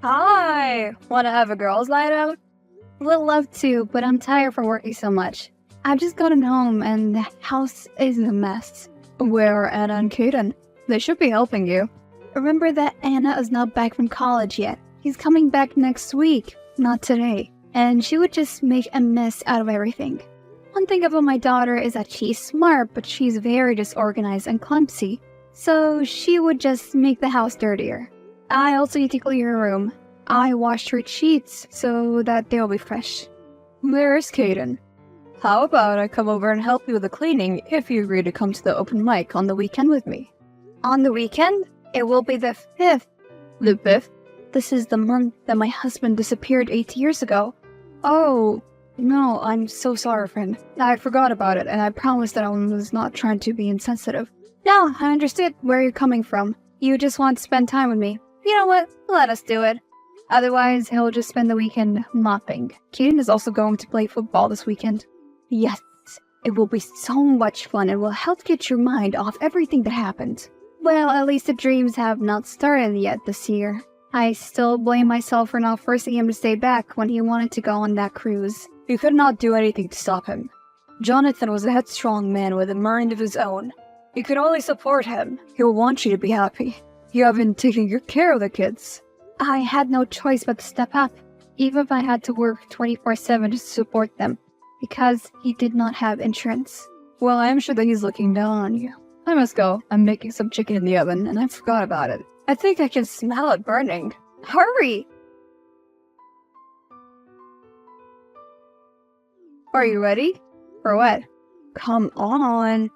Hi! Wanna have a girls' night out? Would love to, but I'm tired from working so much. I've just gotten home and the house is a mess. Where are Anna and Kaden? They should be helping you. Remember that Anna is not back from college yet. He's coming back next week, not today. And she would just make a mess out of everything. One thing about my daughter is that she's smart, but she's very disorganized and clumsy. So she would just make the house dirtier. I also need to clean her room. I washed her sheets so that they'll be fresh. Where's Kaden? How about I come over and help you with the cleaning if you agree to come to the open mic on the weekend with me? On the weekend? It will be the 5th. The 5th? This is the month that my husband disappeared 8 years ago. Oh, no, I'm so sorry, friend. I forgot about it, and I promised that I was not trying to be insensitive. No, I understood where you're coming from. You just want to spend time with me. You know what? Let us do it. Otherwise, he'll just spend the weekend mopping. Kaden is also going to play football this weekend. Yes, it will be so much fun and will help get your mind off everything that happened. Well, at least the dreams have not started yet this year. I still blame myself for not forcing him to stay back when he wanted to go on that cruise. You could not do anything to stop him. Jonathan was a headstrong man with a mind of his own. You could only support him. He will want you to be happy. You have been taking good care of the kids. I had no choice but to step up, even if I had to work 24/7 to support them, because he did not have insurance. Well, I am sure that he's looking down on you. I must go. I'm making some chicken in the oven, and I forgot about it. I think I can smell it burning. Hurry! Are you ready? For what? Come on.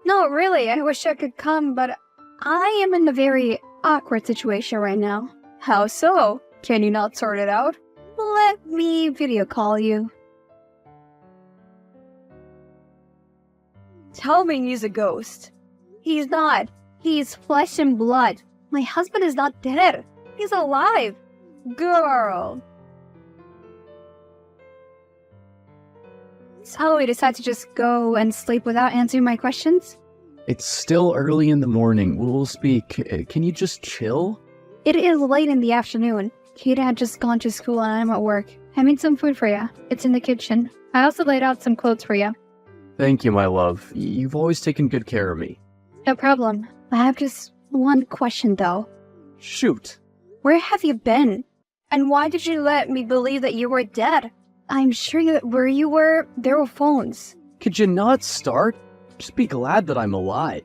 No, really, I wish I could come, but I am in a very awkward situation right now. How so? Can you not sort it out? Let me video call you. Tell me he's a ghost. He's not. He's flesh and blood. My husband is not dead. He's alive. Girl. So we decide to just go and sleep without answering my questions? It's still early in the morning. We'll speak. Can you just chill? It is late in the afternoon. Kate had just gone to school and I'm at work. I made some food for you. It's in the kitchen. I also laid out some clothes for you. Thank you, my love. You've always taken good care of me. No problem. I have just one question though. Shoot. Where have you been? And why did you let me believe that you were dead? I'm sure that where you were, there were phones. Could you not start? Just be glad that I'm alive.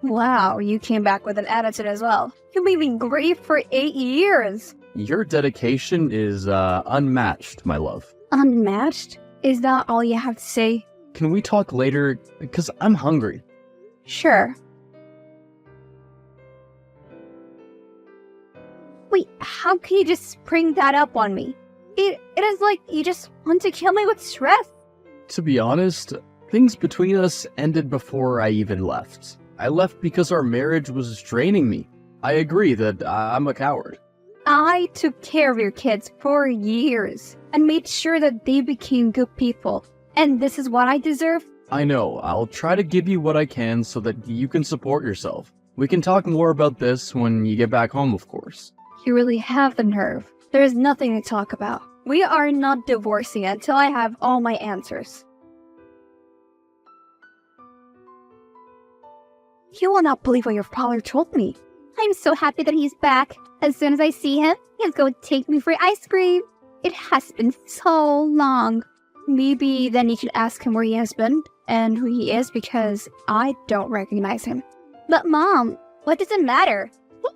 Wow, you came back with an attitude as well. You've been grief for 8 years. Your dedication is unmatched, my love. Unmatched? Is that all you have to say? Can we talk later? Because I'm hungry. Sure. Wait, how can you just spring that up on me? It is like you just want to kill me with stress. To be honest, things between us ended before I even left. I left because our marriage was draining me. I agree that I'm a coward. I took care of your kids for years and made sure that they became good people. And this is what I deserve? I know. I'll try to give you what I can so that you can support yourself. We can talk more about this when you get back home, of course. You really have the nerve. There is nothing to talk about. We are not divorcing until I have all my answers. You will not believe what your father told me. I'm so happy that he's back. As soon as I see him, he's going to take me for ice cream. It has been so long. Maybe then you should ask him where he has been and who he is because I don't recognize him. But Mom, what does it matter?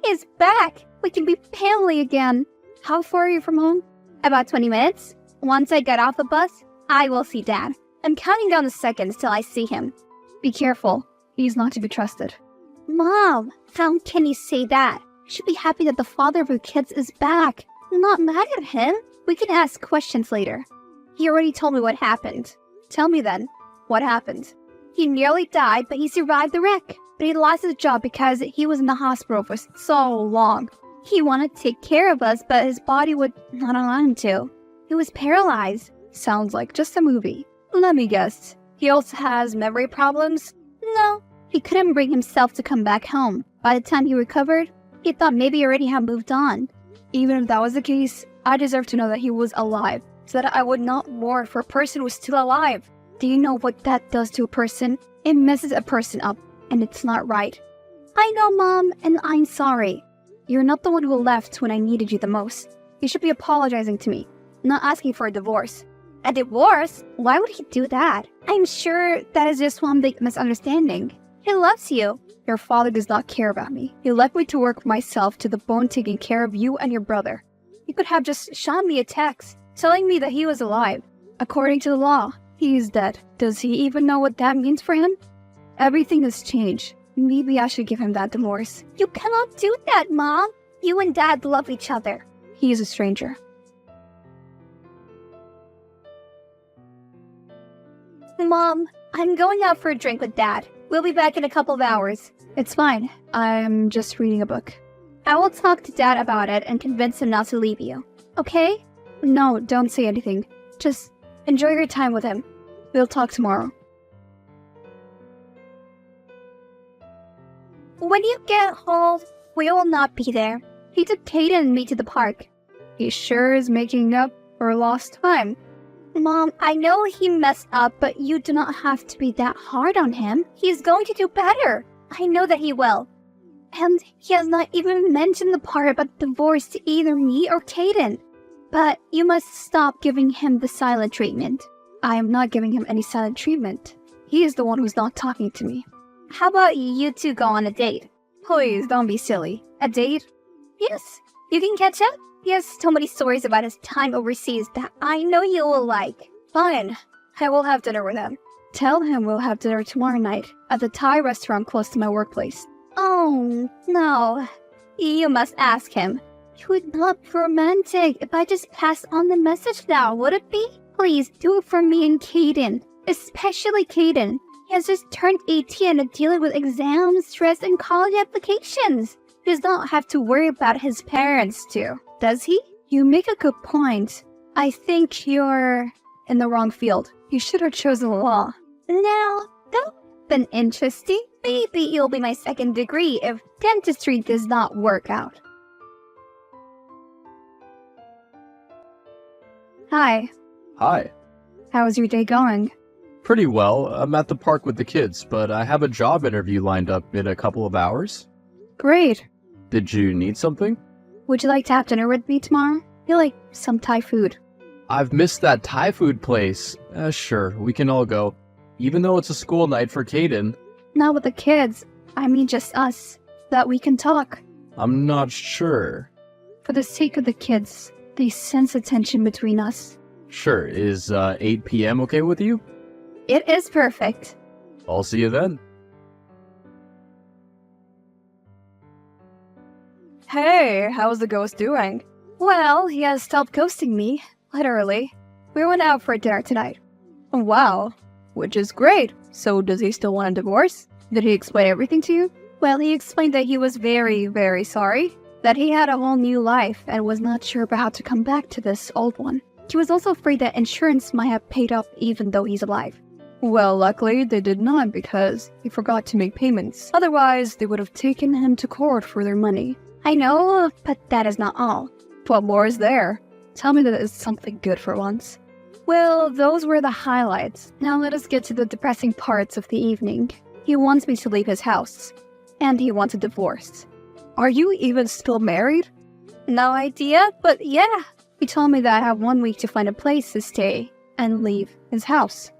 He is back. We can be family again. How far are you from home? About 20 minutes. Once I get off the bus, I will see Dad. I'm counting down the seconds till I see him. Be careful. He's not to be trusted. Mom, how can you say that? You should be happy that the father of your kids is back. I'm not mad at him. We can ask questions later. He already told me what happened. Tell me then, what happened? He nearly died, but he survived the wreck. But he lost his job because he was in the hospital for so long. He wanted to take care of us, but his body would not allow him to. He was paralyzed. Sounds like just a movie. Let me guess. He also has memory problems? No. He couldn't bring himself to come back home. By the time he recovered, he thought maybe he already had moved on. Even if that was the case, I deserve to know that he was alive, so that I would not mourn for a person who's still alive. Do you know what that does to a person? It messes a person up, and it's not right. I know, Mom, and I'm sorry. You're not the one who left when I needed you the most. You should be apologizing to me, not asking for a divorce. A divorce? Why would he do that? I'm sure that is just one big misunderstanding. He loves you. Your father does not care about me. He left me to work myself to the bone taking care of you and your brother. He could have just shot me a text telling me that he was alive. According to the law, he is dead. Does he even know what that means for him? Everything has changed. Maybe I should give him that divorce. You cannot do that, Mom. You and Dad love each other. He is a stranger. Mom, I'm going out for a drink with Dad. We'll be back in a couple of hours. It's fine. I'm just reading a book. I will talk to Dad about it and convince him not to leave you. Okay? No, don't say anything. Just enjoy your time with him. We'll talk tomorrow. When you get home, we will not be there. He took Kaden and me to the park. He sure is making up for lost time. Mom, I know he messed up, but you do not have to be that hard on him. He's going to do better. I know that he will. And he has not even mentioned the part about divorce to either me or Kaden. But you must stop giving him the silent treatment. I am not giving him any silent treatment. He is the one who's not talking to me. How about you two go on a date? Please, don't be silly. A date? Yes. You can catch up? He has so many stories about his time overseas that I know you will like. Fine. I will have dinner with him. Tell him we'll have dinner tomorrow night at the Thai restaurant close to my workplace. Oh, no. You must ask him. It would not be romantic if I just passed on the message now, would it be? Please do it for me and Kaden. Especially Kaden. He has just turned 18 and dealing with exams, stress, and college applications. He does not have to worry about his parents too. Does he? You make a good point. I think you're in the wrong field. You should have chosen law. Now, that would have been interesting. Maybe you'll be my second degree if dentistry does not work out. Hi. Hi. How's your day going? Pretty well. I'm at the park with the kids, but I have a job interview lined up in a couple of hours. Great. Did you need something? Would you like to have dinner with me tomorrow? I like some Thai food. I've missed that Thai food place. Sure, we can all go. Even though it's a school night for Kaden. Not with the kids. I mean just us. That we can talk. I'm not sure. For the sake of the kids, they sense a tension between us. Sure, is 8 p.m. okay with you? It is perfect. I'll see you then. Hey, how's the ghost doing? Well, he has stopped ghosting me, literally. We went out for dinner tonight. Wow, which is great. So does he still want a divorce? Did he explain everything to you? Well, he explained that he was very, very sorry. That he had a whole new life and was not sure about how to come back to this old one. He was also afraid that insurance might have paid off even though he's alive. Well, luckily they did not because he forgot to make payments. Otherwise, they would have taken him to court for their money. I know, but that is not all. What more is there? Tell me that it's something good for once. Well, those were the highlights. Now let us get to the depressing parts of the evening. He wants me to leave his house. And he wants a divorce. Are you even still married? No idea, but yeah. He told me that I have 1 week to find a place to stay and leave his house.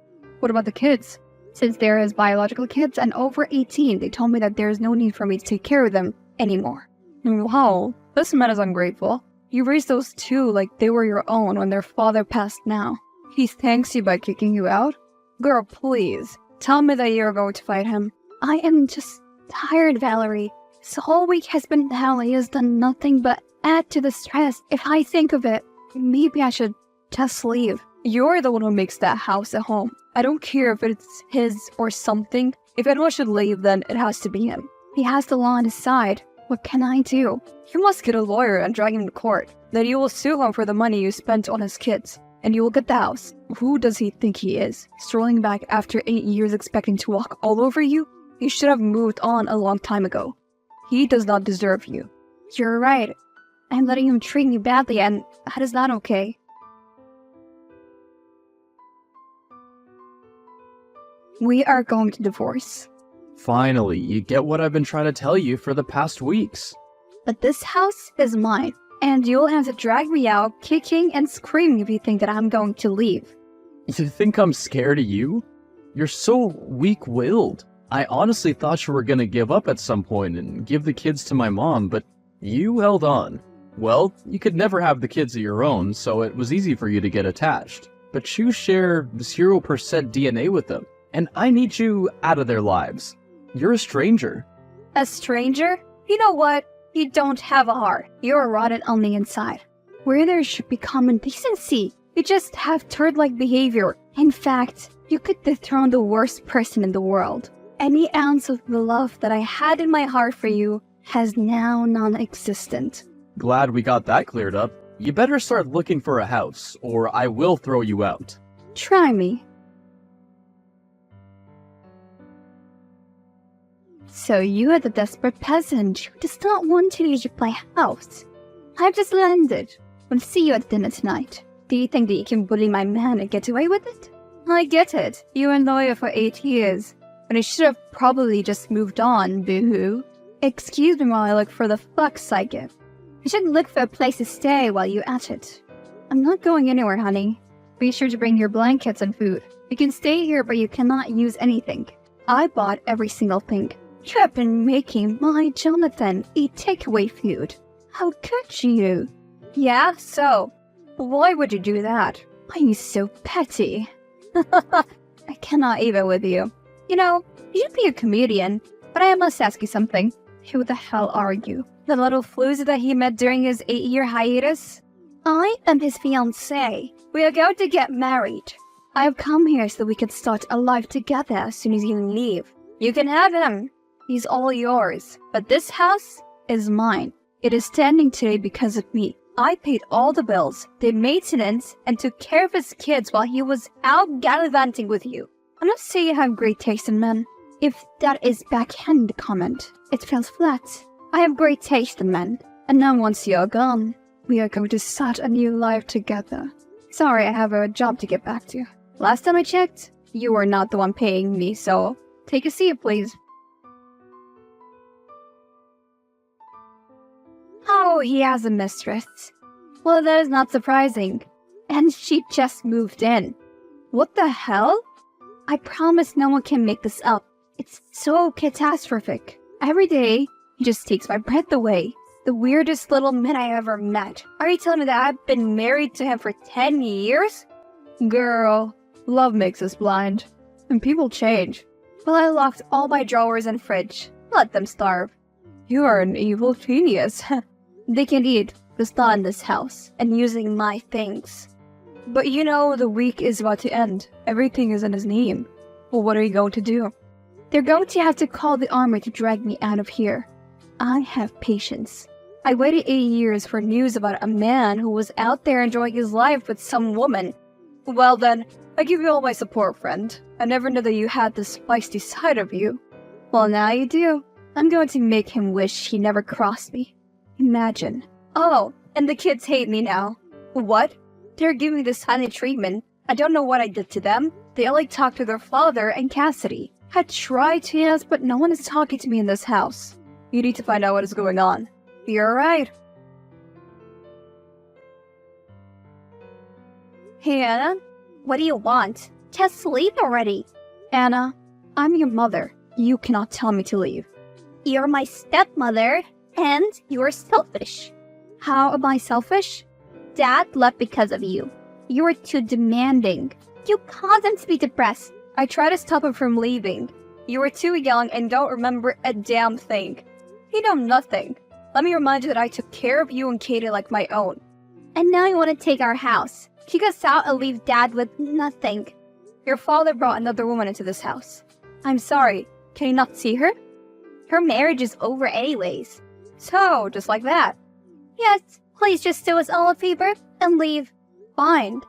What about the kids? Since they're his biological kids and over 18, they told me that there is no need for me to take care of them anymore. Wow, this man is ungrateful. You raised those two like they were your own when their father passed now. He thanks you by kicking you out? Girl, please, tell me that you're going to fight him. I am just tired, Valerie. This whole week has been hell. He has done nothing but add to the stress. If I think of it, maybe I should just leave. You're the one who makes that house a home. I don't care if it's his or something. If anyone should leave, then it has to be him. He has the law on his side. What can I do? You must get a lawyer and drag him to court. Then you will sue him for the money you spent on his kids. And you will get the house. Who does he think he is? Strolling back after 8 years expecting to walk all over you? He should have moved on a long time ago. He does not deserve you. You're right. I'm letting him treat me badly, and that is not okay. We are going to divorce. Finally, you get what I've been trying to tell you for the past weeks. But this house is mine, and you'll have to drag me out kicking and screaming if you think that I'm going to leave. You think I'm scared of you? You're so weak-willed. I honestly thought you were gonna give up at some point and give the kids to my mom, but you held on. Well, you could never have the kids of your own, so it was easy for you to get attached. But you share 0% DNA with them, and I need you out of their lives. You're a stranger. A stranger? You know what? You don't have a heart. You're rotten on the inside. Where there should be common decency, you just have turd-like behavior. In fact, you could dethrone the worst person in the world. Any ounce of the love that I had in my heart for you has now non-existent. Glad we got that cleared up. You better start looking for a house, or I will throw you out. Try me. So you are the desperate peasant who does not want to leave my house. I've just landed. We'll see you at dinner tonight. Do you think that you can bully my man and get away with it? I get it. You were lawyer for 8 years. But I should have probably just moved on, boo-hoo. Excuse me while I look for the fucks I give. I should look for a place to stay while you're at it. I'm not going anywhere, honey. Be sure to bring your blankets and food. You can stay here, but you cannot use anything. I bought every single thing. You have been making my Jonathan eat takeaway food. How could you? Yeah, so? Why would you do that? Why are you so petty? I cannot even with you. You know, you should be a comedian, but I must ask you something. Who the hell are you? The little floozy that he met during his 8-year hiatus? I am his fiancée. We are going to get married. I have come here so we can start a life together as soon as you leave. You can have him. He's all yours. But this house is mine. It is standing today because of me. I paid all the bills, the maintenance, and took care of his kids while he was out gallivanting with you. I'm not saying you have great taste in men. If that is backhand comment, it feels flat. I have great taste in men, and now once you're gone, we are going to start a new life together. Sorry, I have a job to get back to. Last time I checked, you were not the one paying me, so take a seat, please. Oh, he has a mistress. Well, that is not surprising. And she just moved in. What the hell? I promise no one can make this up. It's so catastrophic. Every day, he just takes my breath away. The weirdest little man I ever met. Are you telling me that I've been married to him for 10 years? Girl, love makes us blind. And people change. Well, I locked all my drawers and fridge. Let them starve. You are an evil genius. They can eat, just not in this house, and using my things. But you know, the week is about to end. Everything is in his name. Well, what are you going to do? They're going to have to call the army to drag me out of here. I have patience. I waited 8 years for news about a man who was out there enjoying his life with some woman. Well then, I give you all my support, friend. I never knew that you had this feisty side of you. Well, now you do. I'm going to make him wish he never crossed me. Imagine. Oh, and the kids hate me now. What? They're giving me this silent treatment. I don't know what I did to them. They only talk to their father and Cassidy. I tried to ask, but no one is talking to me in this house. You need to find out what is going on. You're right. Hey, Anna. What do you want? Just leave already. Anna, I'm your mother. You cannot tell me to leave. You're my stepmother, and you're selfish. How am I selfish? Dad left because of you. You were too demanding. You caused him to be depressed. I tried to stop him from leaving. You were too young and don't remember a damn thing. You know nothing. Let me remind you that I took care of you and Katie like my own. And now you want to take our house. Kick us out and leave Dad with nothing. Your father brought another woman into this house. I'm sorry. Can you not see her? Her marriage is over anyways. So, just like that. Yes, please just do us all a favor and leave. Fine.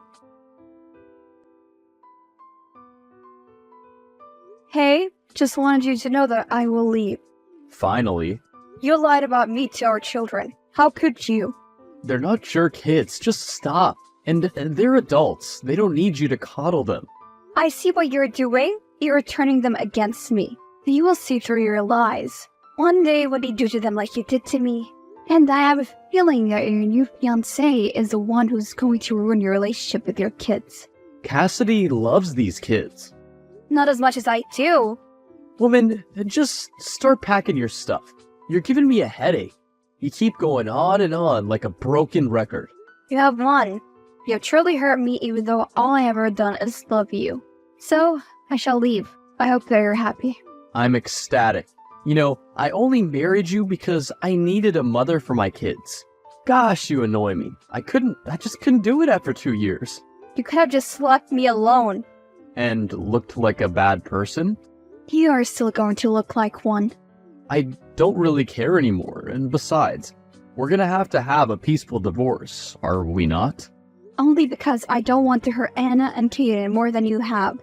Hey, just wanted you to know that I will leave. Finally. You lied about me to our children. How could you? They're not your kids. Just stop. And they're adults. They don't need you to coddle them. I see what you're doing. You're turning them against me. You will see through your lies. One day when you do to them like you did to me. And I have a feeling that your new fiancé is the one who's going to ruin your relationship with your kids. Cassidy loves these kids. Not as much as I do. Woman, just start packing your stuff. You're giving me a headache. You keep going on and on like a broken record. You have won. You have truly hurt me even though all I have ever done is love you. So, I shall leave. I hope that you're happy. I'm ecstatic. You know, I only married you because I needed a mother for my kids. Gosh, you annoy me. I just couldn't do it after 2 years. You could have just left me alone. And looked like a bad person? You are still going to look like one. I don't really care anymore, and besides, we're gonna have a peaceful divorce, are we not? Only because I don't want to hurt Anna and Kaden more than you have.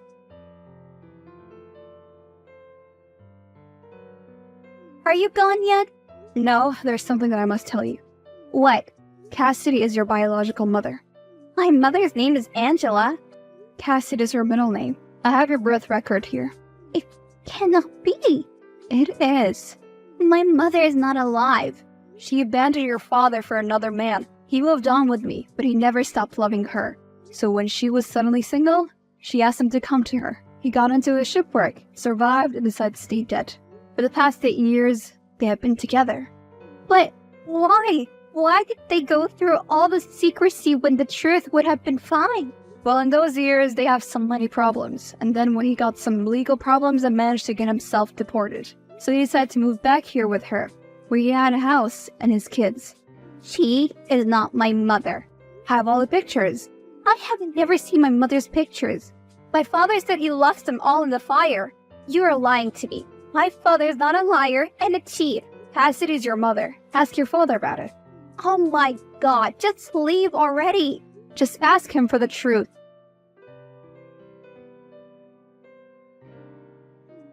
Are you gone yet? No, there's something that I must tell you. What? Cassidy is your biological mother. My mother's name is Angela. Cassidy is her middle name. I have your birth record here. It cannot be. It is. My mother is not alive. She abandoned your father for another man. He moved on with me, but he never stopped loving her. So when she was suddenly single, she asked him to come to her. He got into a shipwreck, survived, and decided to stay dead. For the past 8 years, they have been together. But why? Why did they go through all the secrecy when the truth would have been fine? Well, in those years, they have some money problems. And then when he got some legal problems and managed to get himself deported. So he decided to move back here with her, where he had a house and his kids. She is not my mother. I have all the pictures. I have never seen my mother's pictures. My father said he lost them all in the fire. You are lying to me. My father is not a liar and a cheat. Cassidy is your mother. Ask your father about it. Oh my god, just leave already. Just ask him for the truth.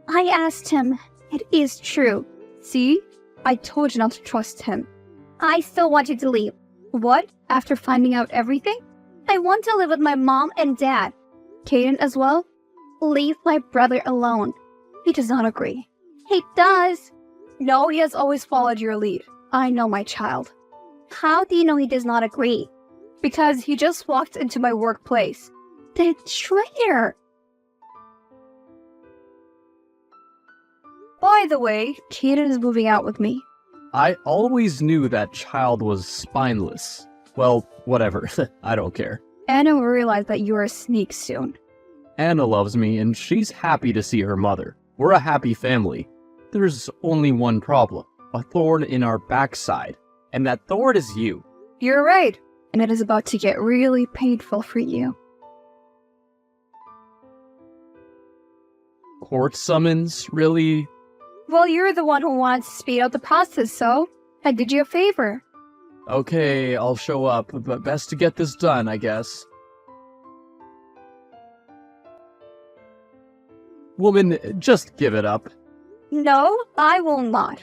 I asked him. It is true. See? I told you not to trust him. I still want you to leave. What? After finding out everything? I want to live with my mom and dad. Kaden as well? Leave my brother alone. He does not agree. He does. No, he has always followed your lead. I know my child. How do you know he does not agree? Because he just walked into my workplace. The traitor! By the way, Kaden is moving out with me. I always knew that child was spineless. Well, whatever. I don't care. Anna will realize that you are a sneak soon. Anna loves me, and she's happy to see her mother. We're a happy family. There's only one problem. A thorn in our backside. And that thorn is you. You're right. And it is about to get really painful for you. Court summons? Really? Well, you're the one who wanted to speed up the process, so I did you a favor. Okay, I'll show up, but best to get this done, I guess. Woman, just give it up. No, I will not.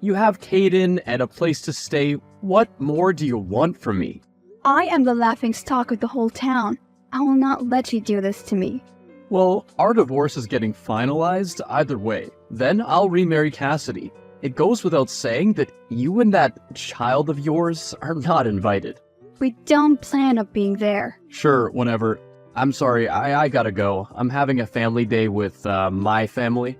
You have Kaden and a place to stay. What more do you want from me? I am the laughingstock of the whole town. I will not let you do this to me. Well, our divorce is getting finalized either way. Then I'll remarry Cassidy. It goes without saying that you and that child of yours are not invited. We don't plan on being there. Sure, whenever. I'm sorry, I gotta go. I'm having a family day with, my family.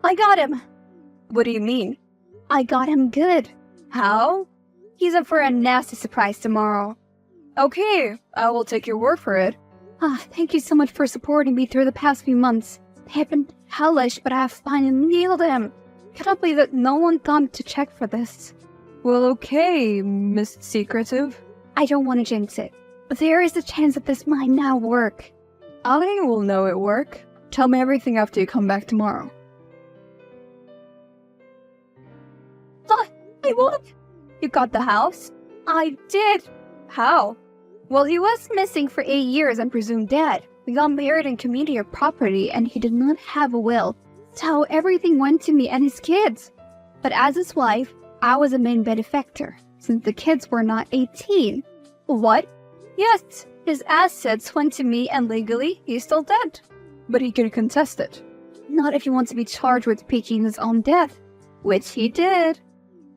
I got him. What do you mean? I got him good. How? He's up for a nasty surprise tomorrow. Okay, I will take your word for it. Thank you so much for supporting me through the past few months. They have been hellish, but I have finally nailed him. Cannot believe that no one thought to check for this. Well, okay, Miss Secretive. I don't want to jinx it, but there is a chance that this might not work. I will know it work. Tell me everything after you come back tomorrow. I won't. You got the house? I did. How? Well, he was missing for 8 years and presumed dead. We got married in community of property and he did not have a will. So everything went to me and his kids. But as his wife, I was a main benefactor, since the kids were not 18. What? Yes, his assets went to me and legally, he's still dead. But he can contest it. Not if he wants to be charged with faking his own death, which he did.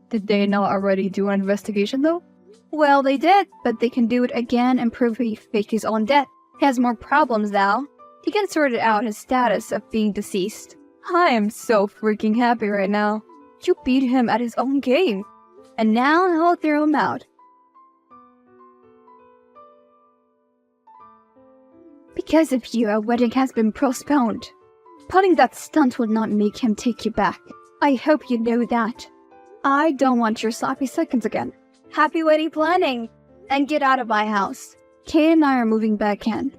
Did they not already do an investigation though? Well, they did, but they can do it again and prove he faked his own death. He has more problems now. He can sort it out his status of being deceased. I am so freaking happy right now. You beat him at his own game. And now I'll throw him out. Because of you, our wedding has been postponed. Pulling that stunt will not make him take you back. I hope you know that. I don't want your sloppy seconds again. Happy wedding planning! And get out of my house. Kate and I are moving back in.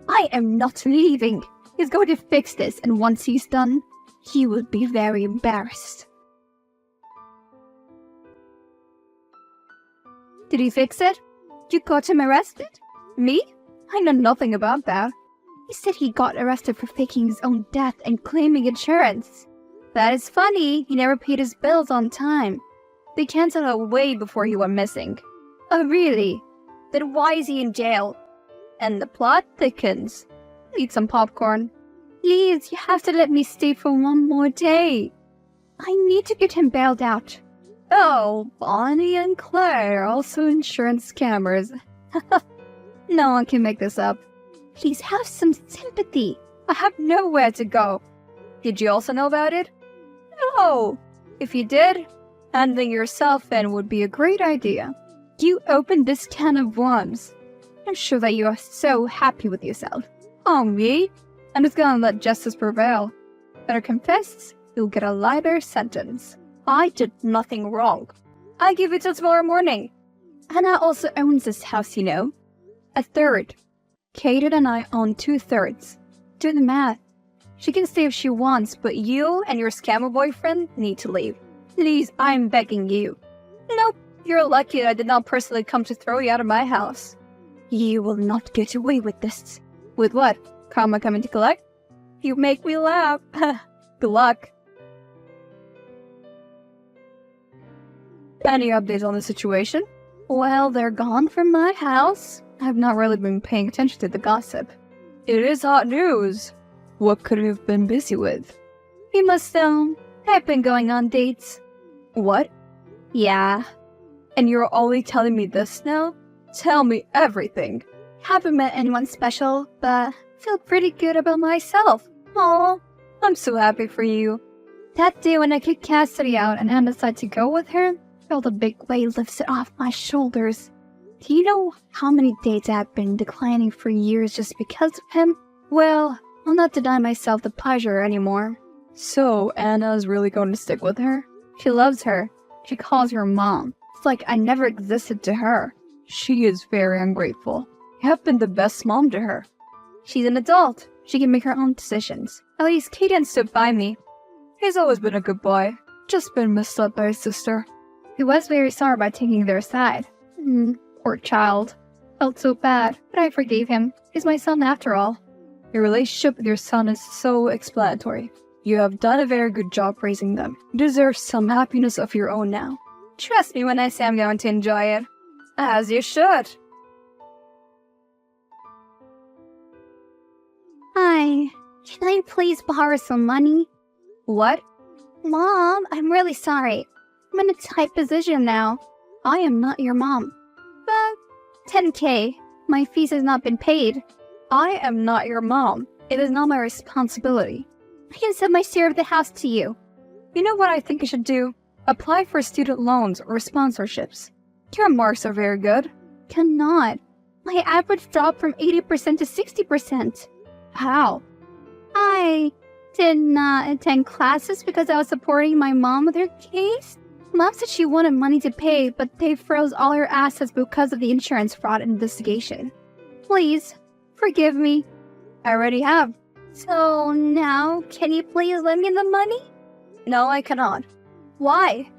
I am not leaving. He's going to fix this, and once he's done, he will be very embarrassed. Did he fix it? You got him arrested? Me? I know nothing about that. He said he got arrested for faking his own death and claiming insurance. That is funny. He never paid his bills on time. They canceled it way before he went missing. Oh, really? Then why is he in jail? And the plot thickens. Eat some popcorn. Please, you have to let me stay for one more day. I need to get him bailed out. Oh, Bonnie and Claire, also insurance scammers. No one can make this up. Please have some sympathy. I have nowhere to go. Did you also know about it? No. If you did, handling yourself in would be a great idea. You opened this can of worms. I'm sure that you are so happy with yourself. Oh, me? I'm just gonna let justice prevail. Better confess, you'll get a lighter sentence. I did nothing wrong. I give it till tomorrow morning. Anna also owns this house, you know. A third. Kaden and I own 2/3. Do the math. She can stay if she wants, but you and your scammer boyfriend need to leave. Please, I'm begging you. Nope, you're lucky that I did not personally come to throw you out of my house. You will not get away with this. With what? Karma coming to collect? You make me laugh. Good luck. Any updates on the situation? Well, they're gone from my house. I've not really been paying attention to the gossip. It is hot news. What could we have been busy with? You must know. I've been going on dates. What? Yeah. And you're only telling me this now? Tell me everything. Haven't met anyone special, but feel pretty good about myself. Aw, I'm so happy for you. That day when I kicked Cassidy out and Anna decided to go with her, I felt a big weight lifted off my shoulders. Do you know how many dates I've been declining for years just because of him? Well, I'll not deny myself the pleasure anymore. So, Anna's really going to stick with her? She loves her. She calls her mom. It's like I never existed to her. She is very ungrateful. You have been the best mom to her. She's an adult. She can make her own decisions. At least Kaden stood by me. He's always been a good boy. Just been misled by his sister. He was very sorry about taking their side. Poor child. Felt so bad, but I forgave him. He's my son after all. Your relationship with your son is so explanatory. You have done a very good job raising them. You deserve some happiness of your own now. Trust me when I say I'm going to enjoy it. As you should. Hi. Can I please borrow some money? What? Mom, I'm really sorry. I'm in a tight position now. I am not your mom. But 10K. My fees has not been paid. I am not your mom. It is not my responsibility. I can send my share of the house to you. You know what I think you should do? Apply for student loans or sponsorships. Your marks are very good. Cannot. My average dropped from 80% to 60%. How? I did not attend classes because I was supporting my mom with her case. Mom said she wanted money to pay, but they froze all her assets because of the insurance fraud investigation. Please, forgive me. I already have. So now, can you please lend me the money? No, I cannot. Why?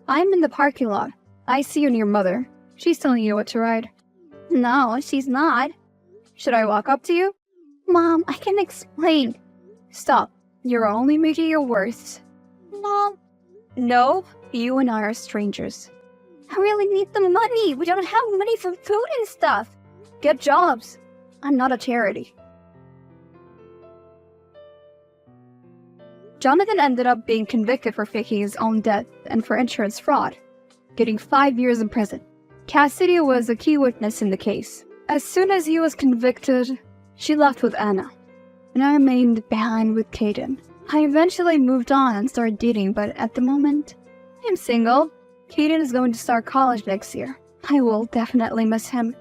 I'm in the parking lot. I see you and your mother. She's telling you what to ride. No, she's not. Should I walk up to you? Mom, I can explain. Stop. You're only making it worse. Mom. No, you and I are strangers. I really need the money. We don't have money for food and stuff. Get jobs. I'm not a charity. Jonathan ended up being convicted for faking his own death and for insurance fraud, getting 5 years in prison. Cassidy was a key witness in the case. As soon as he was convicted, she left with Anna, and I remained behind with Caden. I eventually moved on and started dating, but at the moment, I'm single. Caden is going to start college next year. I will definitely miss him.